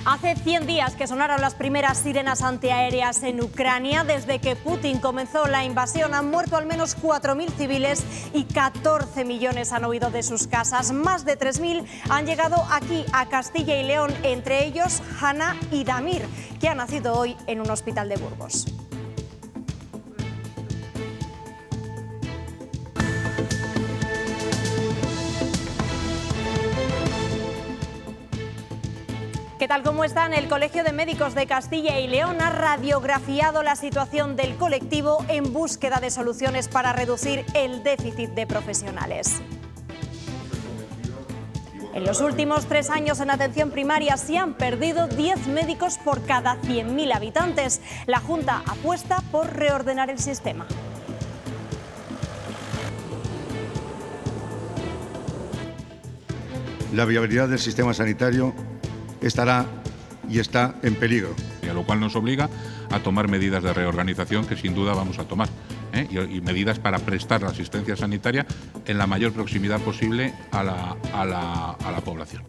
Hace 100 días que sonaron las primeras sirenas antiaéreas en Ucrania. Desde que Putin comenzó la invasión han muerto al menos 4.000 civiles y 14 millones han huido de sus casas. Más de 3.000 han llegado aquí a Castilla y León, entre ellos Hanna y Damir, que ha nacido hoy en un hospital de Burgos. ¿Qué tal? ¿Cómo están? El Colegio de Médicos de Castilla y León ha radiografiado la situación del colectivo en búsqueda de soluciones para reducir el déficit de profesionales. En los últimos 3 años en atención primaria se han perdido 10 médicos por cada 100.000 habitantes. La Junta apuesta por reordenar el sistema. La viabilidad del sistema sanitario estará y está en peligro. A lo cual nos obliga a tomar medidas de reorganización que sin duda vamos a tomar, y medidas para prestar la asistencia sanitaria en la mayor proximidad posible a la población.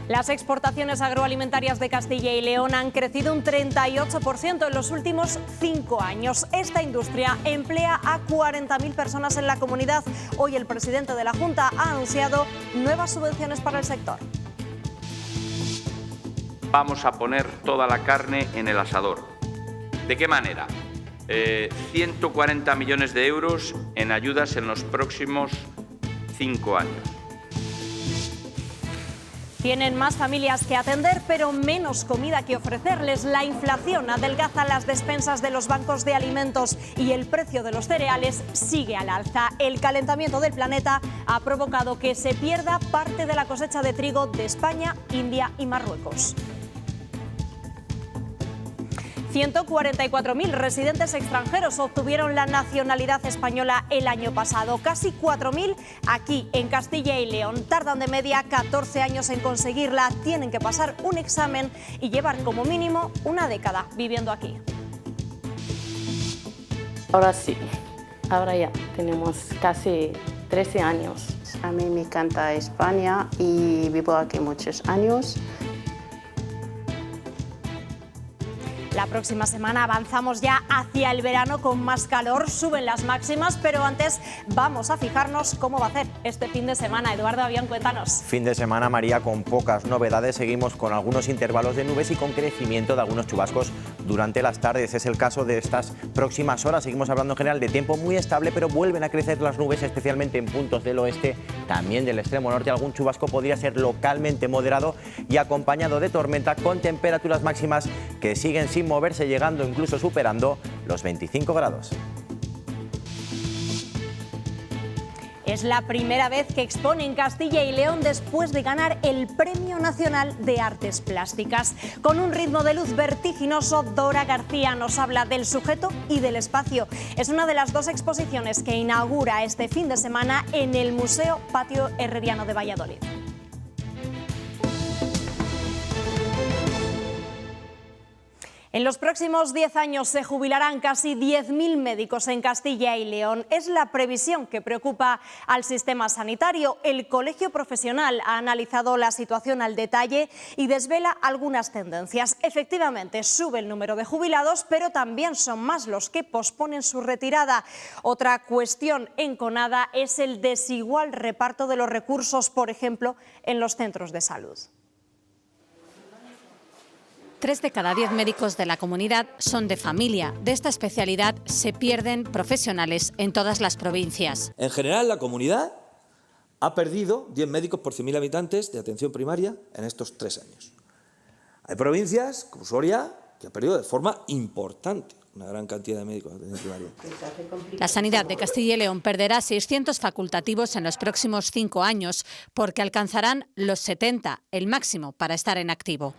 Las exportaciones agroalimentarias de Castilla y León han crecido un 38% en los últimos 5 años. Esta industria emplea a 40.000 personas en la comunidad. Hoy el presidente de la Junta ha anunciado nuevas subvenciones para el sector. Vamos a poner toda la carne en el asador. ¿De qué manera? 140 millones de euros en ayudas en los próximos 5 años. Tienen más familias que atender, pero menos comida que ofrecerles. La inflación adelgaza las despensas de los bancos de alimentos y el precio de los cereales sigue al alza. El calentamiento del planeta ha provocado que se pierda parte de la cosecha de trigo de España, India y Marruecos. 144.000 residentes extranjeros obtuvieron la nacionalidad española el año pasado. Casi 4.000 aquí en Castilla y León. Tardan de media 14 años en conseguirla. Tienen que pasar un examen y llevar como mínimo una década viviendo aquí. Ahora sí, ahora ya tenemos casi 13 años. A mí me encanta España y vivo aquí muchos años. La próxima semana avanzamos ya hacia el verano con más calor, suben las máximas, pero antes vamos a fijarnos cómo va a ser este fin de semana. Eduardo Avión, cuéntanos. Fin de semana, María, con pocas novedades. Seguimos con algunos intervalos de nubes y con crecimiento de algunos chubascos durante las tardes. Es el caso de estas próximas horas. Seguimos hablando en general de tiempo muy estable, pero vuelven a crecer las nubes, especialmente en puntos del oeste, también del extremo norte. Algún chubasco podría ser localmente moderado y acompañado de tormenta, con temperaturas máximas que siguen sin moverse, llegando incluso superando los 25 grados. Es la primera vez que expone en Castilla y León después de ganar el Premio Nacional de Artes Plásticas. Con un ritmo de luz vertiginoso, Dora García nos habla del sujeto y del espacio. Es una de las 2 exposiciones que inaugura este fin de semana en el Museo Patio Herreriano de Valladolid. En los próximos 10 años se jubilarán casi 10.000 médicos en Castilla y León. Es la previsión que preocupa al sistema sanitario. El Colegio Profesional ha analizado la situación al detalle y desvela algunas tendencias. Efectivamente, sube el número de jubilados, pero también son más los que posponen su retirada. Otra cuestión enconada es el desigual reparto de los recursos, por ejemplo, en los centros de salud. 3 de cada 10 médicos de la comunidad son de familia. De esta especialidad se pierden profesionales en todas las provincias. En general, la comunidad ha perdido 10 médicos por 100.000 habitantes de atención primaria en estos 3 años. Hay provincias, como Soria, que ha perdido de forma importante una gran cantidad de médicos de atención primaria. La sanidad de Castilla y León perderá 600 facultativos en los próximos 5 años, porque alcanzarán los 70, el máximo para estar en activo.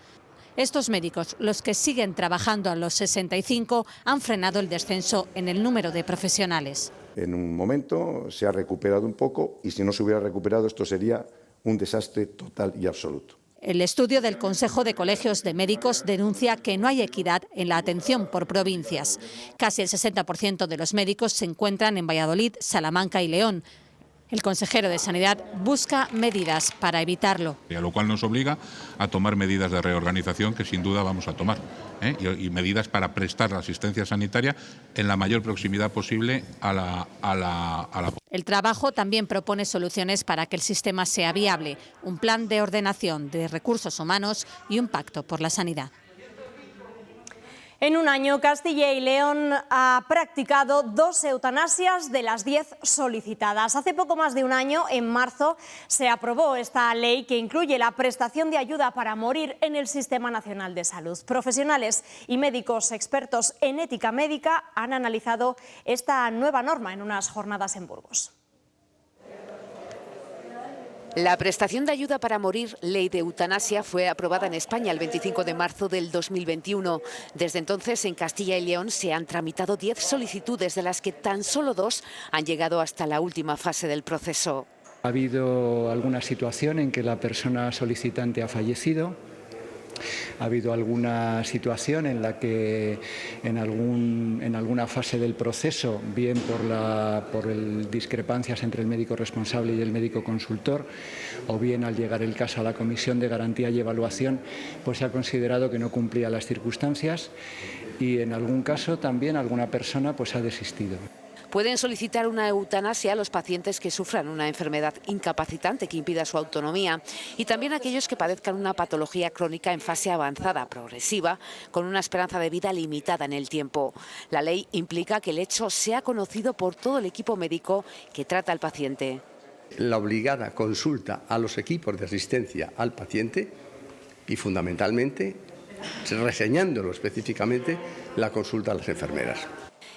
Estos médicos, los que siguen trabajando a los 65, han frenado el descenso en el número de profesionales. En un momento se ha recuperado un poco y si no se hubiera recuperado esto sería un desastre total y absoluto. El estudio del Consejo de Colegios de Médicos denuncia que no hay equidad en la atención por provincias. Casi el 60% de los médicos se encuentran en Valladolid, Salamanca y León. El consejero de Sanidad busca medidas para evitarlo. A lo cual nos obliga a tomar medidas de reorganización que sin duda vamos a tomar, y medidas para prestar la asistencia sanitaria en la mayor proximidad posible a la. El trabajo también propone soluciones para que el sistema sea viable, un plan de ordenación de recursos humanos y un pacto por la sanidad. En un año, Castilla y León ha practicado 2 eutanasias de las 10 solicitadas. Hace poco más de un año, en marzo, se aprobó esta ley que incluye la prestación de ayuda para morir en el Sistema Nacional de Salud. Profesionales y médicos expertos en ética médica han analizado esta nueva norma en unas jornadas en Burgos. La prestación de ayuda para morir, ley de eutanasia, fue aprobada en España el 25 de marzo del 2021. Desde entonces, en Castilla y León se han tramitado 10 solicitudes, de las que tan solo 2 han llegado hasta la última fase del proceso. Ha habido alguna situación en que la persona solicitante ha fallecido. Ha habido alguna situación en la que en alguna fase del proceso, bien por discrepancias entre el médico responsable y el médico consultor, o bien al llegar el caso a la Comisión de Garantía y Evaluación, pues se ha considerado que no cumplía las circunstancias y en algún caso también alguna persona pues ha desistido. Pueden solicitar una eutanasia a los pacientes que sufran una enfermedad incapacitante que impida su autonomía y también aquellos que padezcan una patología crónica en fase avanzada, progresiva, con una esperanza de vida limitada en el tiempo. La ley implica que el hecho sea conocido por todo el equipo médico que trata al paciente. La obligada consulta a los equipos de asistencia al paciente y, fundamentalmente, reseñándolo específicamente, la consulta a las enfermeras.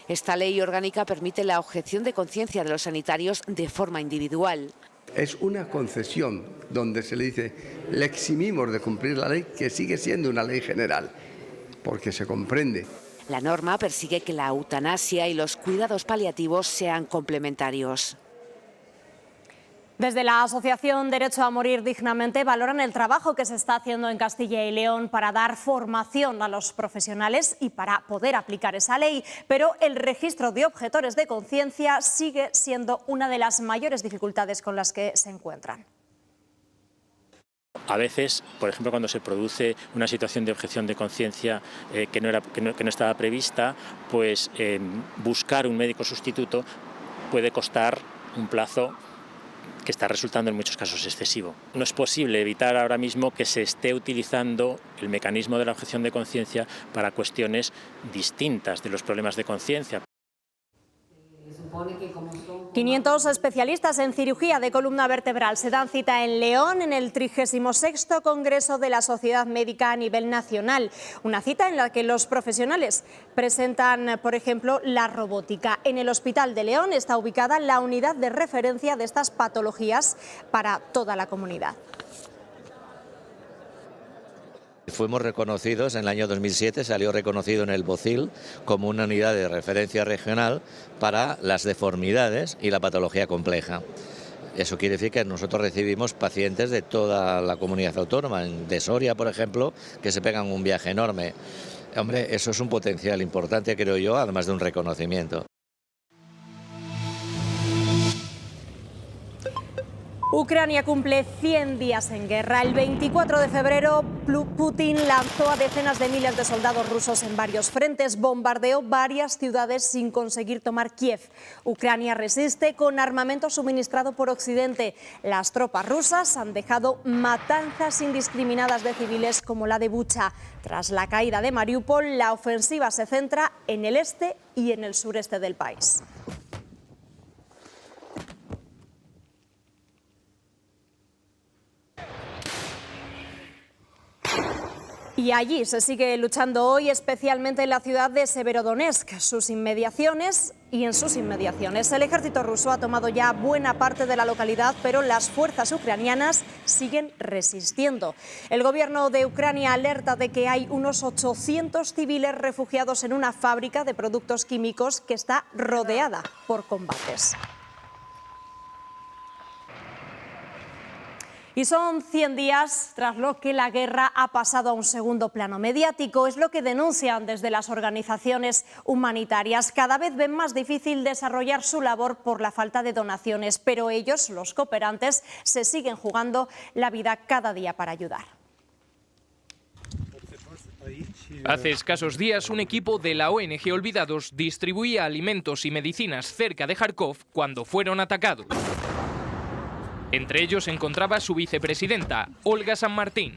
Esta ley orgánica permite la objeción de conciencia de los sanitarios de forma individual. Es una concesión donde se le dice, le eximimos de cumplir la ley, que sigue siendo una ley general, porque se comprende. La norma persigue que la eutanasia y los cuidados paliativos sean complementarios. Desde la Asociación Derecho a Morir Dignamente valoran el trabajo que se está haciendo en Castilla y León para dar formación a los profesionales y para poder aplicar esa ley, pero el registro de objetores de conciencia sigue siendo una de las mayores dificultades con las que se encuentran. A veces, por ejemplo, cuando se produce una situación de objeción de conciencia que no estaba prevista, pues buscar un médico sustituto puede costar un plazo que está resultando en muchos casos excesivo. No es posible evitar ahora mismo que se esté utilizando el mecanismo de la objeción de conciencia para cuestiones distintas de los problemas de conciencia. 500 especialistas en cirugía de columna vertebral se dan cita en León en el 36º Congreso de la Sociedad Médica a nivel nacional. Una cita en la que los profesionales presentan, por ejemplo, la robótica. En el Hospital de León está ubicada la unidad de referencia de estas patologías para toda la comunidad. Fuimos reconocidos en el año 2007, salió reconocido en el BOCIL como una unidad de referencia regional para las deformidades y la patología compleja. Eso quiere decir que nosotros recibimos pacientes de toda la comunidad autónoma, de Soria, por ejemplo, que se pegan un viaje enorme. Hombre, eso es un potencial importante, creo yo, además de un reconocimiento. Ucrania cumple 100 días en guerra. El 24 de febrero, Putin lanzó a decenas de miles de soldados rusos en varios frentes, bombardeó varias ciudades sin conseguir tomar Kiev. Ucrania resiste con armamento suministrado por Occidente. Las tropas rusas han dejado matanzas indiscriminadas de civiles como la de Bucha. Tras la caída de Mariupol, la ofensiva se centra en el este y en el sureste del país. Y allí se sigue luchando hoy, especialmente en la ciudad de Severodonetsk, sus inmediaciones y en sus inmediaciones. El ejército ruso ha tomado ya buena parte de la localidad, pero las fuerzas ucranianas siguen resistiendo. El gobierno de Ucrania alerta de que hay unos 800 civiles refugiados en una fábrica de productos químicos que está rodeada por combates. Y son 100 días tras lo que la guerra ha pasado a un segundo plano mediático. Es lo que denuncian desde las organizaciones humanitarias. Cada vez ven más difícil desarrollar su labor por la falta de donaciones, pero ellos, los cooperantes, se siguen jugando la vida cada día para ayudar. Hace escasos días, un equipo de la ONG Olvidados distribuía alimentos y medicinas cerca de Járkov cuando fueron atacados. Entre ellos se encontraba su vicepresidenta, Olga San Martín.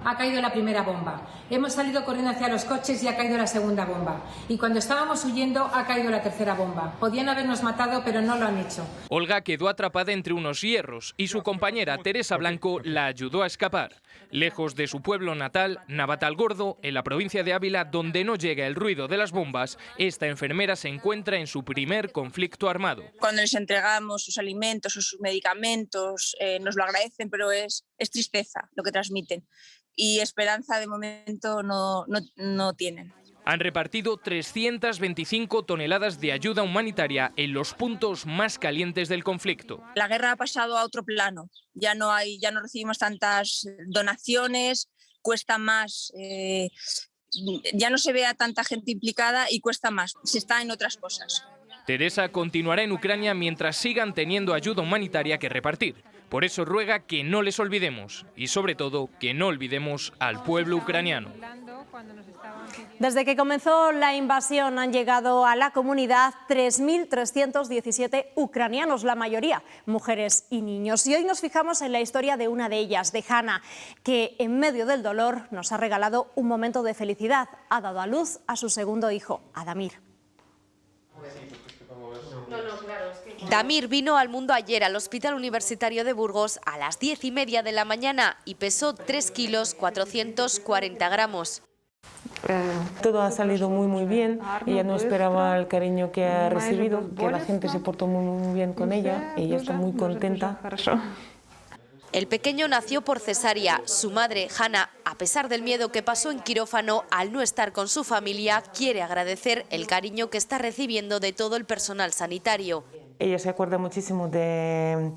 Ha caído la primera bomba. Hemos salido corriendo hacia los coches y ha caído la segunda bomba. Y cuando estábamos huyendo ha caído la tercera bomba. Podían habernos matado, pero no lo han hecho. Olga quedó atrapada entre unos hierros y su compañera Teresa Blanco la ayudó a escapar. Lejos de su pueblo natal, Navatalgordo, en la provincia de Ávila, donde no llega el ruido de las bombas, esta enfermera se encuentra en su primer conflicto armado. Cuando les entregamos sus alimentos o sus medicamentos, nos lo agradecen, pero es tristeza lo que transmiten. Y esperanza de momento no tienen. Han repartido 325 toneladas de ayuda humanitaria en los puntos más calientes del conflicto. La guerra ha pasado a otro plano. Ya no recibimos tantas donaciones, cuesta más, ya no se ve a tanta gente implicada y cuesta más. Se está en otras cosas. Teresa continuará en Ucrania mientras sigan teniendo ayuda humanitaria que repartir. Por eso ruega que no les olvidemos y, sobre todo, que no olvidemos al pueblo ucraniano. Desde que comenzó la invasión han llegado a la comunidad 3.317 ucranianos, la mayoría mujeres y niños. Y hoy nos fijamos en la historia de una de ellas, de Hanna, que en medio del dolor nos ha regalado un momento de felicidad. Ha dado a luz a su segundo hijo, a Damir. Damir vino al mundo ayer al Hospital Universitario de Burgos a las 10:30 de la mañana y pesó 3 kilos 440 gramos. Todo ha salido muy bien. Ella no esperaba el cariño que ha recibido, que la gente se portó muy bien con ella. Ella está muy contenta. El pequeño nació por cesárea. Su madre, Hanna, a pesar del miedo que pasó en quirófano al no estar con su familia, quiere agradecer el cariño que está recibiendo de todo el personal sanitario. Ella se acuerda muchísimo de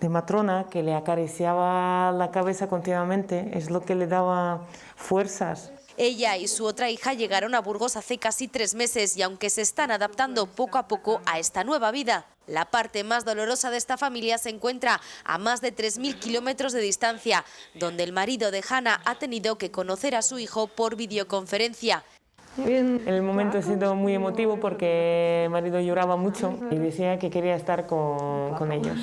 Matrona, que le acariciaba la cabeza continuamente, es lo que le daba fuerzas. Ella y su otra hija llegaron a Burgos hace casi 3 meses y aunque se están adaptando poco a poco a esta nueva vida, la parte más dolorosa de esta familia se encuentra a más de 3.000 kilómetros de distancia, donde el marido de Hanna ha tenido que conocer a su hijo por videoconferencia. El momento ha sido muy emotivo porque el marido lloraba mucho y decía que quería estar con ellos.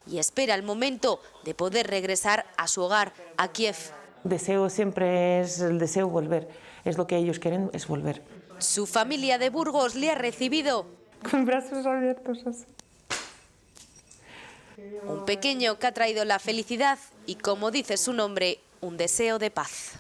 Y espera el momento de poder regresar a su hogar, a Kiev. Deseo siempre es el deseo volver, es lo que ellos quieren, es volver. Su familia de Burgos le ha recibido con brazos abiertos. Un pequeño que ha traído la felicidad y, como dice su nombre, un deseo de paz.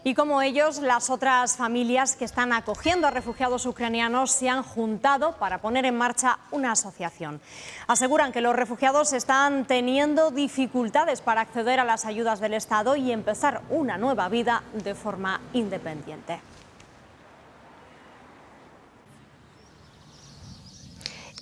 Y como ellos, las otras familias que están acogiendo a refugiados ucranianos se han juntado para poner en marcha una asociación. Aseguran que los refugiados están teniendo dificultades para acceder a las ayudas del Estado y empezar una nueva vida de forma independiente.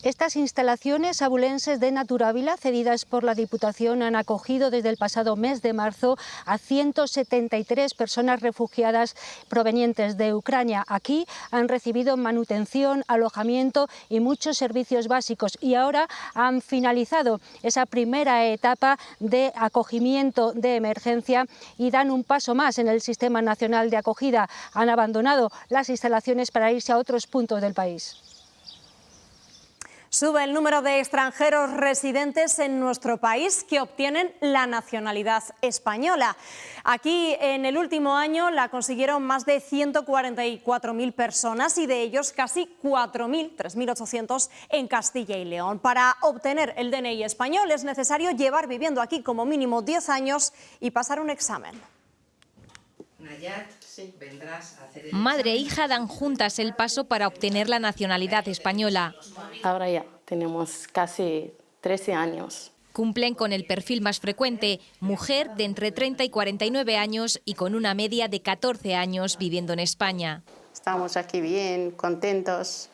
Estas instalaciones abulenses de Naturávila, cedidas por la Diputación, han acogido desde el pasado mes de marzo a 173 personas refugiadas provenientes de Ucrania. Aquí han recibido manutención, alojamiento y muchos servicios básicos y ahora han finalizado esa primera etapa de acogimiento de emergencia y dan un paso más en el Sistema Nacional de Acogida. Han abandonado las instalaciones para irse a otros puntos del país. Sube el número de extranjeros residentes en nuestro país que obtienen la nacionalidad española. Aquí en el último año la consiguieron más de 144.000 personas y de ellos casi 3.800 en Castilla y León. Para obtener el DNI español es necesario llevar viviendo aquí como mínimo 10 años y pasar un examen. Madre e hija dan juntas el paso para obtener la nacionalidad española. Ahora ya tenemos casi 13 años. Cumplen con el perfil más frecuente, mujer de entre 30 y 49 años y con una media de 14 años viviendo en España. Estamos aquí bien, contentos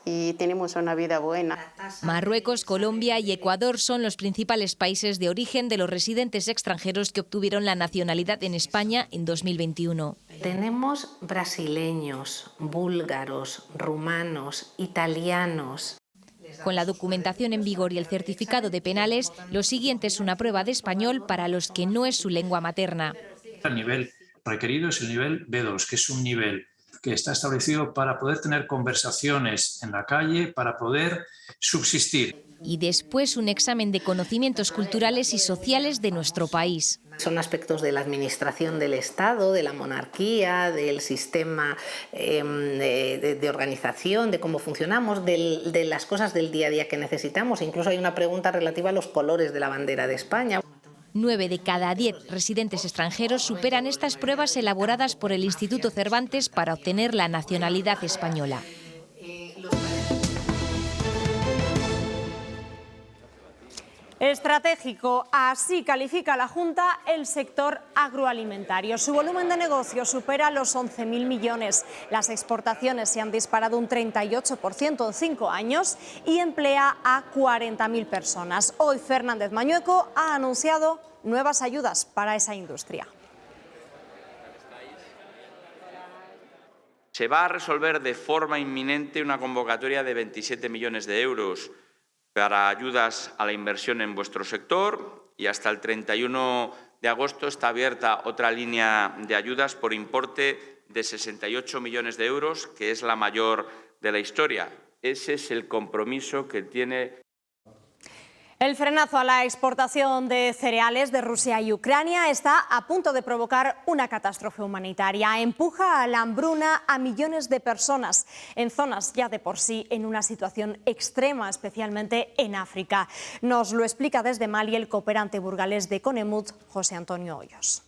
y tenemos una vida buena. Marruecos, Colombia y Ecuador son los principales países de origen de los residentes extranjeros que obtuvieron la nacionalidad en España en 2021. Tenemos brasileños, búlgaros, rumanos, italianos. Con la documentación en vigor y el certificado de penales, lo siguiente es una prueba de español para los que no es su lengua materna. El nivel requerido es el nivel B2, que es un nivel que está establecido para poder tener conversaciones en la calle, para poder subsistir. Y después un examen de conocimientos culturales y sociales de nuestro país. Son aspectos de la administración del Estado, de la monarquía, del sistema de organización, de cómo funcionamos, de las cosas del día a día que necesitamos. Incluso hay una pregunta relativa a los colores de la bandera de España. 9 de cada 10 residentes extranjeros superan estas pruebas elaboradas por el Instituto Cervantes para obtener la nacionalidad española. Estratégico, así califica la Junta el sector agroalimentario. Su volumen de negocio supera los 11.000 millones. Las exportaciones se han disparado un 38% en 5 años y emplea a 40.000 personas. Hoy Fernández Mañueco ha anunciado nuevas ayudas para esa industria. Se va a resolver de forma inminente una convocatoria de 27 millones de euros para ayudas a la inversión en vuestro sector y hasta el 31 de agosto está abierta otra línea de ayudas por importe de 68 millones de euros, que es la mayor de la historia. Ese es el compromiso que tiene. El frenazo a la exportación de cereales de Rusia y Ucrania está a punto de provocar una catástrofe humanitaria. Empuja a la hambruna a millones de personas en zonas ya de por sí en una situación extrema, especialmente en África. Nos lo explica desde Mali el cooperante burgalés de Conemut, José Antonio Hoyos.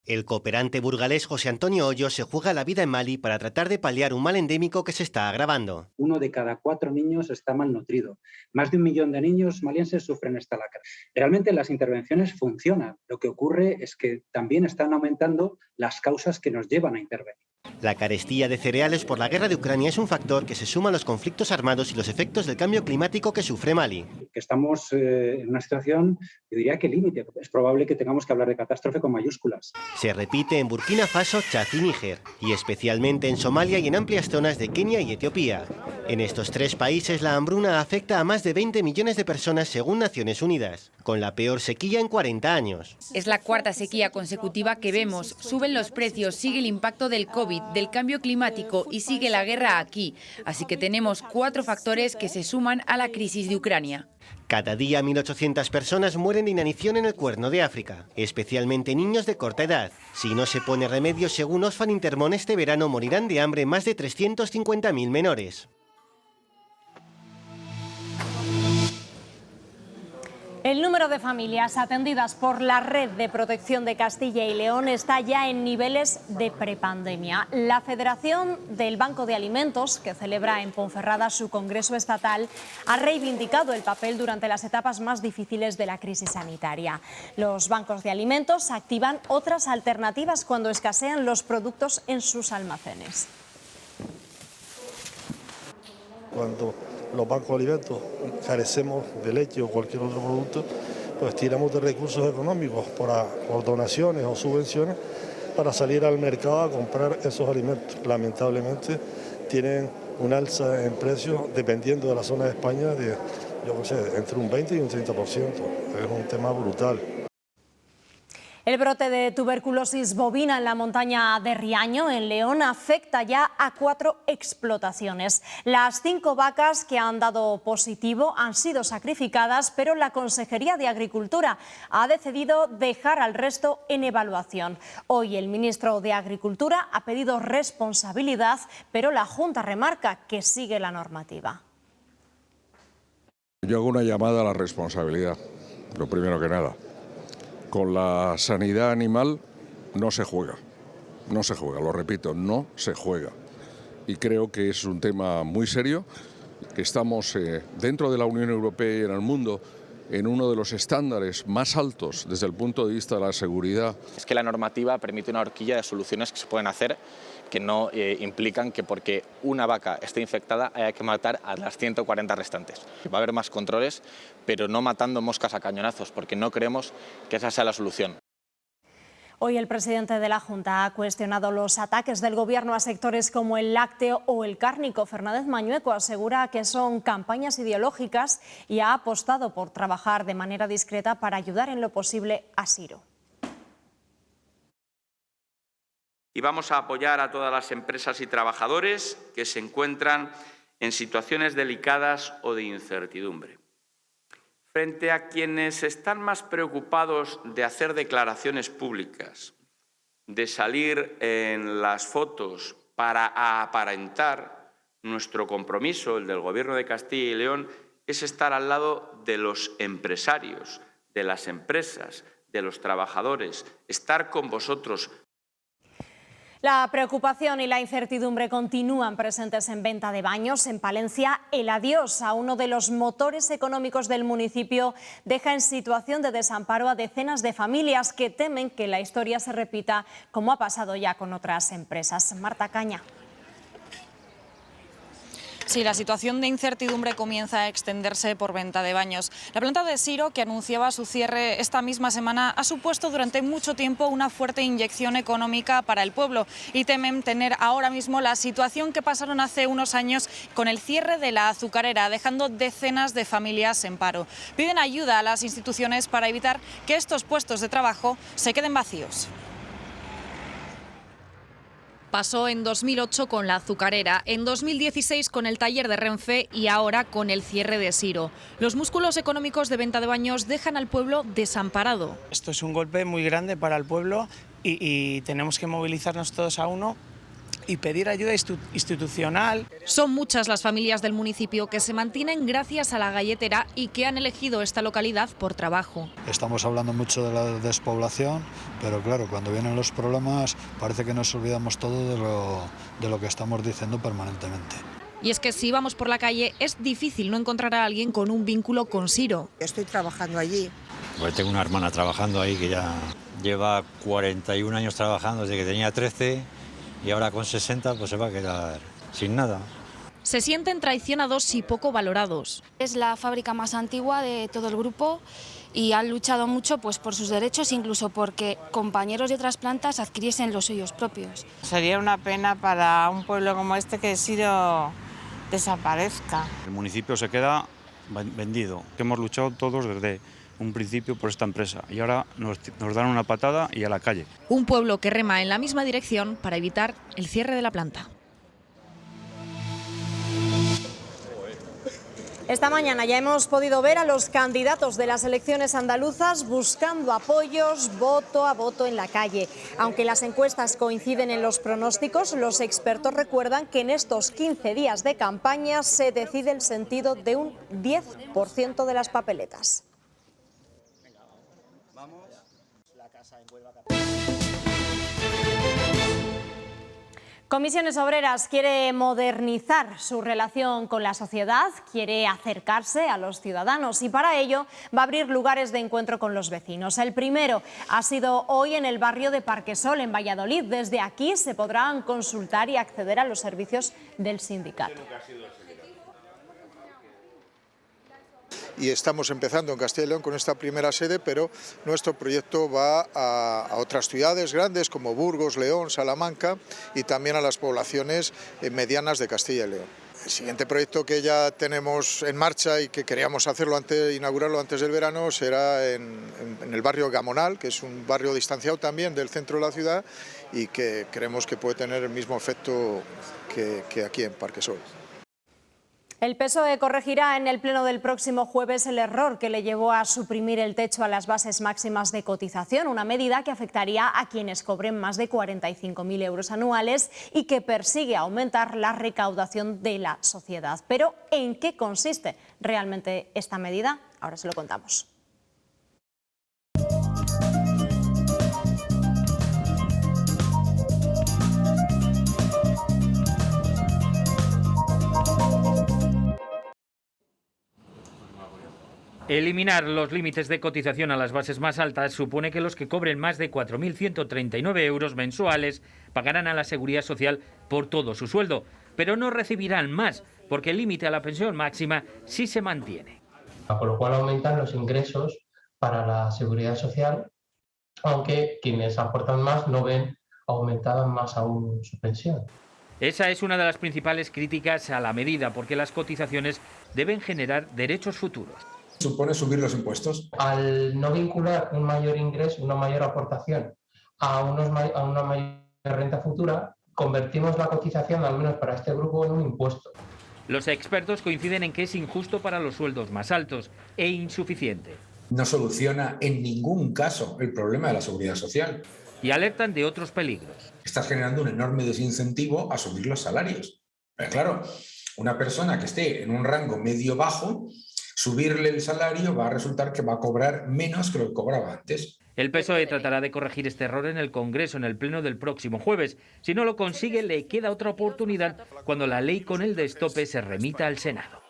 El cooperante burgalés José Antonio Hoyos se juega la vida en Mali para tratar de paliar un mal endémico que se está agravando. 1 de cada 4 niños está malnutrido. Más de 1 millón de niños malienses sufren esta lacra. Realmente las intervenciones funcionan. Lo que ocurre es que también están aumentando las causas que nos llevan a intervenir. La carestía de cereales por la guerra de Ucrania es un factor que se suma a los conflictos armados y los efectos del cambio climático que sufre Mali. Estamos en una situación, yo diría que límite. Es probable que tengamos que hablar de catástrofe con mayúsculas. Se repite en Burkina Faso, Chad y Níger, y especialmente en Somalia y en amplias zonas de Kenia y Etiopía. En estos 3 países la hambruna afecta a más de 20 millones de personas según Naciones Unidas, con la peor sequía en 40 años. Es la 4ª sequía consecutiva que vemos. Suben los precios, sigue el impacto del COVID, del cambio climático y sigue la guerra aquí. Así que tenemos 4 factores que se suman a la crisis de Ucrania. Cada día 1.800 personas mueren de inanición en el Cuerno de África, especialmente niños de corta edad. Si no se pone remedio, según Oxfam Intermón, este verano morirán de hambre más de 350.000 menores. El número de familias atendidas por la Red de Protección de Castilla y León está ya en niveles de prepandemia. La Federación del Banco de Alimentos, que celebra en Ponferrada su congreso estatal, ha reivindicado el papel durante las etapas más difíciles de la crisis sanitaria. Los bancos de alimentos activan otras alternativas cuando escasean los productos en sus almacenes. Cuando los bancos de alimentos carecemos de leche o cualquier otro producto, pues tiramos de recursos económicos por donaciones o subvenciones para salir al mercado a comprar esos alimentos. Lamentablemente tienen un alza en precios dependiendo de la zona de España de, yo no sé, entre un 20 y un 30%. Es un tema brutal. El brote de tuberculosis bovina en la montaña de Riaño, en León, afecta ya a 4 explotaciones. Las 5 vacas que han dado positivo han sido sacrificadas, pero la Consejería de Agricultura ha decidido dejar al resto en evaluación. Hoy el ministro de Agricultura ha pedido responsabilidad, pero la Junta remarca que sigue la normativa. Yo hago una llamada a la responsabilidad, lo primero que nada. Con la sanidad animal no se juega, lo repito, no se juega. Y creo que es un tema muy serio, que estamos dentro de la Unión Europea y en el mundo en uno de los estándares más altos desde el punto de vista de la seguridad. Es que la normativa permite una horquilla de soluciones que se pueden hacer que no implican que porque una vaca esté infectada haya que matar a las 140 restantes. Va a haber más controles, pero no matando moscas a cañonazos, porque no creemos que esa sea la solución. Hoy el presidente de la Junta ha cuestionado los ataques del Gobierno a sectores como el lácteo o el cárnico. Fernández Mañueco asegura que son campañas ideológicas y ha apostado por trabajar de manera discreta para ayudar en lo posible a Siro. Y vamos a apoyar a todas las empresas y trabajadores que se encuentran en situaciones delicadas o de incertidumbre. Frente a quienes están más preocupados de hacer declaraciones públicas, de salir en las fotos para aparentar, nuestro compromiso, el del Gobierno de Castilla y León, es estar al lado de los empresarios, de las empresas, de los trabajadores, estar con vosotros. La preocupación y la incertidumbre continúan presentes en Venta de Baños. En Palencia, el adiós a uno de los motores económicos del municipio deja en situación de desamparo a decenas de familias que temen que la historia se repita, como ha pasado ya con otras empresas. Marta Caña. Sí, la situación de incertidumbre comienza a extenderse por Venta de Baños. La planta de Siro, que anunciaba su cierre esta misma semana, ha supuesto durante mucho tiempo una fuerte inyección económica para el pueblo y temen tener ahora mismo la situación que pasaron hace unos años con el cierre de la azucarera, dejando decenas de familias en paro. Piden ayuda a las instituciones para evitar que estos puestos de trabajo se queden vacíos. Pasó en 2008 con la azucarera, en 2016 con el taller de Renfe y ahora con el cierre de Siro. Los músculos económicos de Venta de Baños dejan al pueblo desamparado. Esto es un golpe muy grande para el pueblo y tenemos que movilizarnos todos a uno y pedir ayuda institucional. Son muchas las familias del municipio que se mantienen gracias a la galletera y que han elegido esta localidad por trabajo. Estamos hablando mucho de la despoblación, pero claro, cuando vienen los problemas parece que nos olvidamos todo de lo que estamos diciendo permanentemente. Y es que si vamos por la calle es difícil no encontrar a alguien con un vínculo con Siro. Estoy trabajando allí. Pues tengo una hermana trabajando ahí que ya lleva 41 años trabajando desde que tenía 13 y ahora con 60 pues se va a quedar sin nada. Se sienten traicionados y poco valorados. Es la fábrica más antigua de todo el grupo y han luchado mucho pues, por sus derechos, incluso porque compañeros de otras plantas adquiriesen los suyos propios. Sería una pena para un pueblo como este que Siro desaparezca. El municipio se queda vendido. Hemos luchado todos desde un principio por esta empresa y ahora nos dan una patada y a la calle. Un pueblo que rema en la misma dirección para evitar el cierre de la planta. Esta mañana ya hemos podido ver a los candidatos de las elecciones andaluzas buscando apoyos voto a voto en la calle. Aunque las encuestas coinciden en los pronósticos, los expertos recuerdan que en estos 15 días de campaña se decide el sentido de un 10% de las papeletas. Comisiones Obreras quiere modernizar su relación con la sociedad, quiere acercarse a los ciudadanos y para ello va a abrir lugares de encuentro con los vecinos. El primero ha sido hoy en el barrio de Parquesol, en Valladolid. Desde aquí se podrán consultar y acceder a los servicios del sindicato. Y estamos empezando en Castilla y León con esta primera sede, pero nuestro proyecto va a otras ciudades grandes como Burgos, León, Salamanca y también a las poblaciones medianas de Castilla y León. El siguiente proyecto que ya tenemos en marcha y que queríamos inaugurarlo antes del verano será en el barrio Gamonal, que es un barrio distanciado también del centro de la ciudad y que creemos que puede tener el mismo efecto que aquí en Parquesol. El PSOE corregirá en el pleno del próximo jueves el error que le llevó a suprimir el techo a las bases máximas de cotización, una medida que afectaría a quienes cobren más de 45.000 euros anuales y que persigue aumentar la recaudación de la sociedad. Pero ¿en qué consiste realmente esta medida? Ahora se lo contamos. Eliminar los límites de cotización a las bases más altas supone que los que cobren más de 4.139 euros mensuales pagarán a la Seguridad Social por todo su sueldo, pero no recibirán más, porque el límite a la pensión máxima sí se mantiene. Con lo cual aumentan los ingresos para la Seguridad Social, aunque quienes aportan más no ven aumentada más aún su pensión. Esa es una de las principales críticas a la medida, porque las cotizaciones deben generar derechos futuros. Supone subir los impuestos. Al no vincular un mayor ingreso, una mayor aportación a una mayor renta futura, convertimos la cotización, al menos para este grupo, en un impuesto. Los expertos coinciden en que es injusto para los sueldos más altos e insuficiente. No soluciona en ningún caso el problema de la seguridad social. Y alertan de otros peligros. Estás generando un enorme desincentivo a subir los salarios. Pero claro, una persona que esté en un rango medio-bajo, subirle el salario va a resultar que va a cobrar menos que lo que cobraba antes. El PSOE tratará de corregir este error en el Congreso en el pleno del próximo jueves. Si no lo consigue, le queda otra oportunidad cuando la ley con el destope se remita al Senado.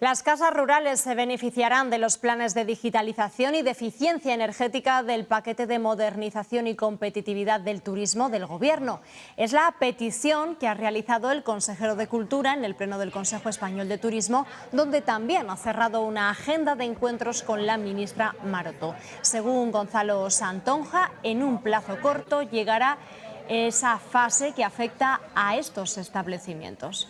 Las casas rurales se beneficiarán de los planes de digitalización y de eficiencia energética del paquete de modernización y competitividad del turismo del Gobierno. Es la petición que ha realizado el consejero de Cultura en el pleno del Consejo Español de Turismo, donde también ha cerrado una agenda de encuentros con la ministra Maroto. Según Gonzalo Santonja, en un plazo corto llegará esa fase que afecta a estos establecimientos.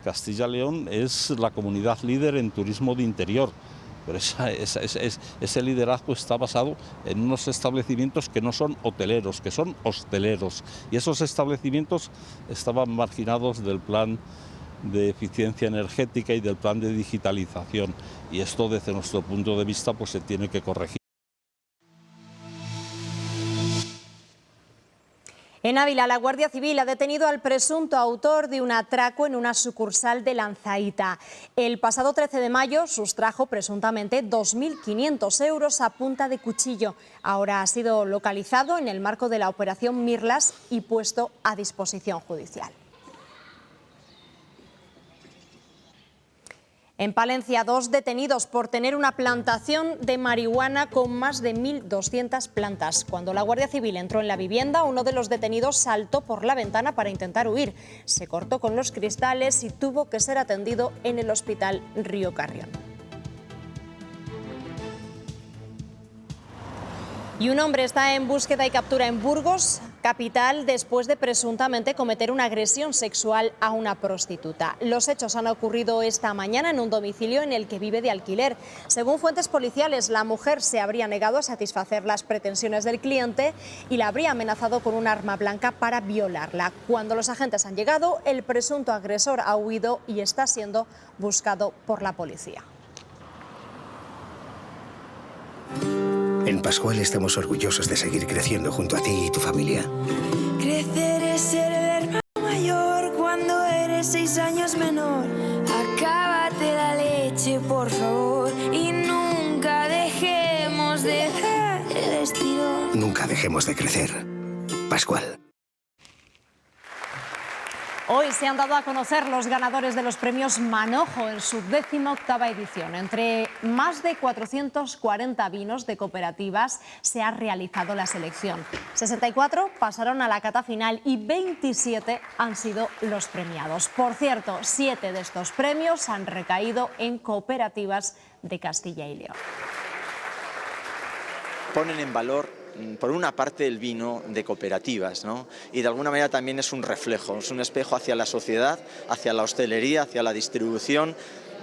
Castilla y León es la comunidad líder en turismo de interior, pero ese liderazgo está basado en unos establecimientos que no son hoteleros, que son hosteleros, y esos establecimientos estaban marginados del plan de eficiencia energética y del plan de digitalización, y esto desde nuestro punto de vista pues se tiene que corregir. En Ávila, la Guardia Civil ha detenido al presunto autor de un atraco en una sucursal de Lanzaíta. El pasado 13 de mayo sustrajo presuntamente 2.500 euros a punta de cuchillo. Ahora ha sido localizado en el marco de la operación Mirlas y puesto a disposición judicial. En Palencia, 2 detenidos por tener una plantación de marihuana con más de 1.200 plantas. Cuando la Guardia Civil entró en la vivienda, uno de los detenidos saltó por la ventana para intentar huir. Se cortó con los cristales y tuvo que ser atendido en el hospital Río Carrión. Y un hombre está en búsqueda y captura en Burgos, capital, después de presuntamente cometer una agresión sexual a una prostituta. Los hechos han ocurrido esta mañana en un domicilio en el que vive de alquiler. Según fuentes policiales, la mujer se habría negado a satisfacer las pretensiones del cliente y la habría amenazado con un arma blanca para violarla. Cuando los agentes han llegado, el presunto agresor ha huido y está siendo buscado por la policía. En Pascual estamos orgullosos de seguir creciendo junto a ti y tu familia. Crecer es ser el hermano mayor cuando eres 6 años menor. Acábate la leche, por favor, y nunca dejemos de dejar el estilo. Nunca dejemos de crecer. Pascual. Hoy se han dado a conocer los ganadores de los premios Manojo en su 18ª edición. Entre más de 440 vinos de cooperativas se ha realizado la selección. 64 pasaron a la cata final y 27 han sido los premiados. Por cierto, 7 de estos premios han recaído en cooperativas de Castilla y León. Ponen en valor, por una parte, el vino de cooperativas, ¿no? Y de alguna manera también es un reflejo, es un espejo hacia la sociedad, hacia la hostelería, hacia la distribución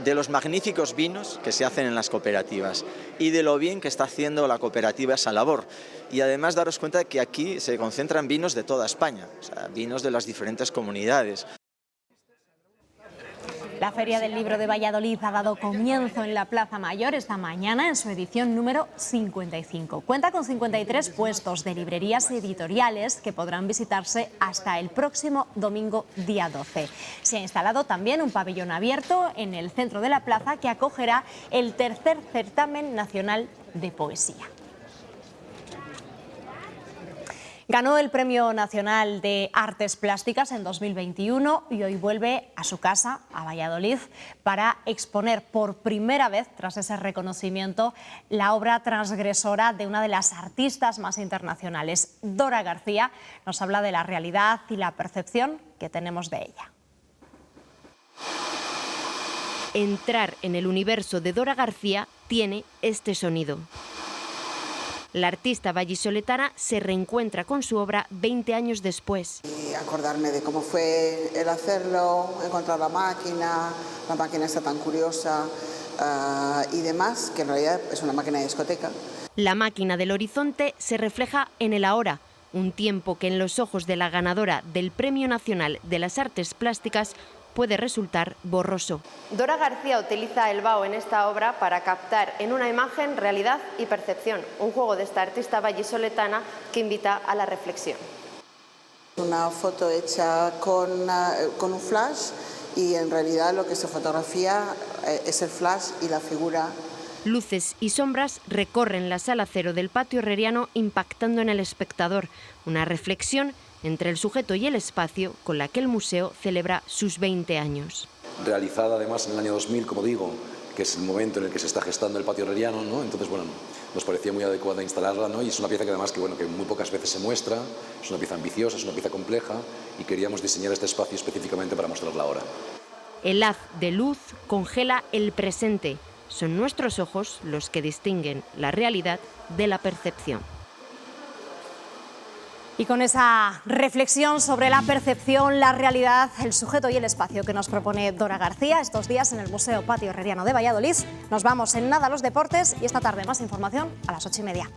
de los magníficos vinos que se hacen en las cooperativas y de lo bien que está haciendo la cooperativa esa labor. Y además daros cuenta de que aquí se concentran vinos de toda España, o sea, vinos de las diferentes comunidades. La Feria del Libro de Valladolid ha dado comienzo en la Plaza Mayor esta mañana en su edición número 55. Cuenta con 53 puestos de librerías editoriales que podrán visitarse hasta el próximo domingo día 12. Se ha instalado también un pabellón abierto en el centro de la plaza que acogerá el tercer certamen nacional de poesía. Ganó el Premio Nacional de Artes Plásticas en 2021 y hoy vuelve a su casa, a Valladolid, para exponer por primera vez, tras ese reconocimiento, la obra transgresora de una de las artistas más internacionales. Dora García nos habla de la realidad y la percepción que tenemos de ella. Entrar en el universo de Dora García tiene este sonido. La artista vallisoletana se reencuentra con su obra 20 años después. Y acordarme de cómo fue el hacerlo, encontrar la máquina está tan curiosa y demás, que en realidad es una máquina de discoteca. La máquina del horizonte se refleja en el ahora, un tiempo que en los ojos de la ganadora del Premio Nacional de las Artes Plásticas puede resultar borroso. Dora García utiliza el vaho en esta obra para captar en una imagen realidad y percepción, un juego de esta artista vallisoletana que invita a la reflexión. Una foto hecha con un flash y en realidad lo que se fotografía es el flash y la figura. Luces y sombras recorren la sala cero del patio herreriano impactando en el espectador, una reflexión entre el sujeto y el espacio con la que el museo celebra sus 20 años. Realizada además en el año 2000, como digo, que es el momento en el que se está gestando el patio herreriano, ¿no? Entonces, bueno, nos parecía muy adecuada instalarla, ¿no? Y es una pieza que además que muy pocas veces se muestra, es una pieza ambiciosa, es una pieza compleja y queríamos diseñar este espacio específicamente para mostrarla ahora. El haz de luz congela el presente. Son nuestros ojos los que distinguen la realidad de la percepción. Y con esa reflexión sobre la percepción, la realidad, el sujeto y el espacio que nos propone Dora García estos días en el Museo Patio Herreriano de Valladolid, nos vamos en nada a los deportes y esta tarde más información a las 8:30.